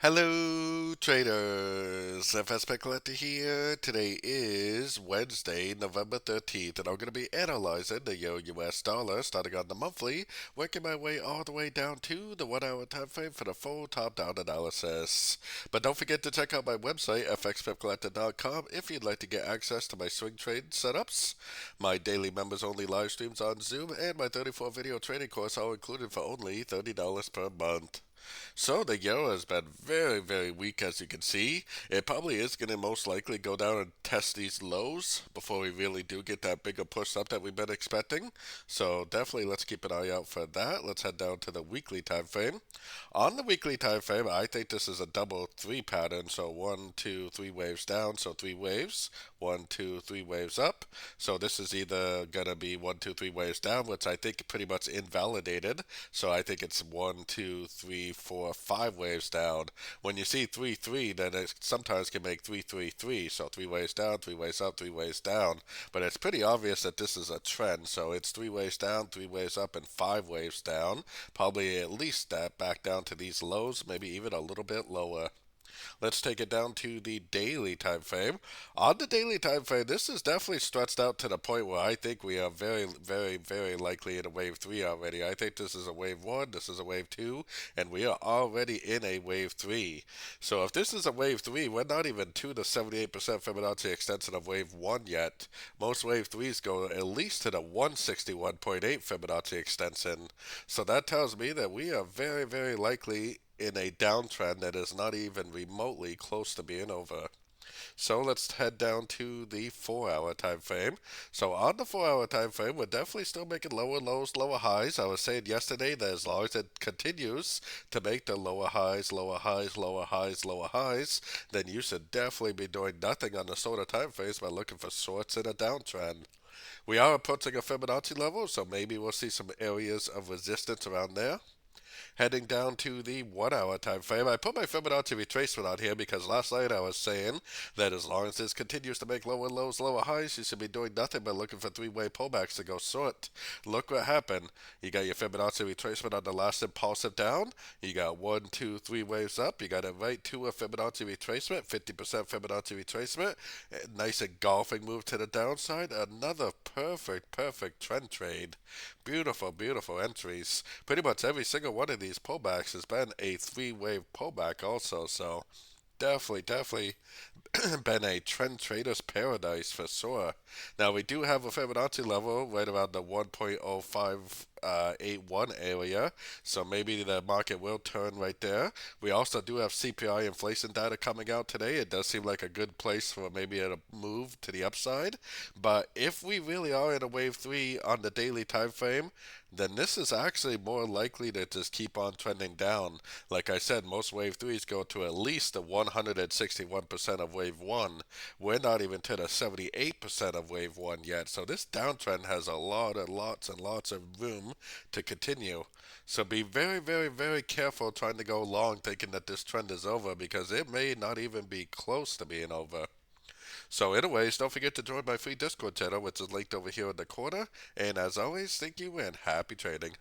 Hello, traders. FX Pip Collector here. Today is Wednesday, November 13th, and I'm going to be analyzing the Euro-US dollar starting on the monthly, working my way all the way down to the 1 hour time frame for the full top-down analysis. But don't forget to check out my website, fxpipcollector.com, if you'd like to get access to my swing trade setups, my daily members-only live streams on Zoom, and my 34-video trading course, all included for only $30 per month. So the euro has been very, very weak, as you can see. It probably is going to most likely go down and test these lows before we really do get that bigger push up that we've been expecting. So definitely let's keep an eye out for that. Let's head down to the weekly time frame. On the weekly time frame, I think this is a double three pattern. So 1, 2, 3 waves down. So 3 waves. 1, 2, 3 waves up. So this is either going to be 1, 2, 3 waves down, which I think pretty much invalidated. So I think it's 1, 2, 3, 4, 5 waves down. When you see 3, 3, then it sometimes can make 3, 3, 3. So 3 waves down, 3 waves up, 3 waves down. But it's pretty obvious that this is a trend. So it's 3 waves down, 3 waves up, and 5 waves down. Probably at least that back down to these lows, maybe even a little bit lower. Let's take it down to the daily time frame. On the daily time frame, this is definitely stretched out to the point where I think we are very, very, very likely in a wave 3 already. I think this is a wave 1, this is a wave 2, and we are already in a wave 3. So if this is a wave 3, we're not even to the 78% Fibonacci extension of wave 1 yet. Most wave 3s go at least to the 161.8 Fibonacci extension. So that tells me that we are very, very likely in a downtrend that is not even remotely close to being over. So let's head down to the 4 hour time frame. So on the 4 hour time frame, we're definitely still making lower lows, lower highs. I was saying yesterday that as long as it continues to make the lower highs, lower highs, lower highs, lower highs, then you should definitely be doing nothing on the shorter time frames by looking for shorts in a downtrend. We are approaching a Fibonacci level, so maybe we'll see some areas of resistance around there. Heading down to the 1 hour time frame, I put my Fibonacci retracement on here because last night I was saying that as long as this continues to make lower lows, lower highs, you should be doing nothing but looking for three-way pullbacks to go short. Look what happened. You got your Fibonacci retracement on the last impulsive down. You got 1, 2, 3 waves up. You got it right to a Fibonacci retracement, 50% Fibonacci retracement. Nice engulfing move to the downside. Another perfect trend trade. Beautiful, beautiful entries. Pretty much every single one of these pullbacks has been a three-wave pullback also, so definitely been a trend trader's paradise for sure. Now we do have a Fibonacci level right around the 1.0581 area, so maybe the market will turn right there. We also do have CPI inflation data coming out today. It does seem like a good place for maybe a move to the upside. But if we really are in a wave 3 on the daily time frame, then this is actually more likely to just keep on trending down. Like I said, most wave 3s go to at least the 161% of wave 1. We're not even to the 78% of wave 1 yet. So this downtrend has a lot and lots and lots of room to continue. So be very careful trying to go long thinking that this trend is over because it may not even be close to being over. So anyways, don't forget to join my free Discord channel, which is linked over here in the corner. And as always, thank you and happy trading.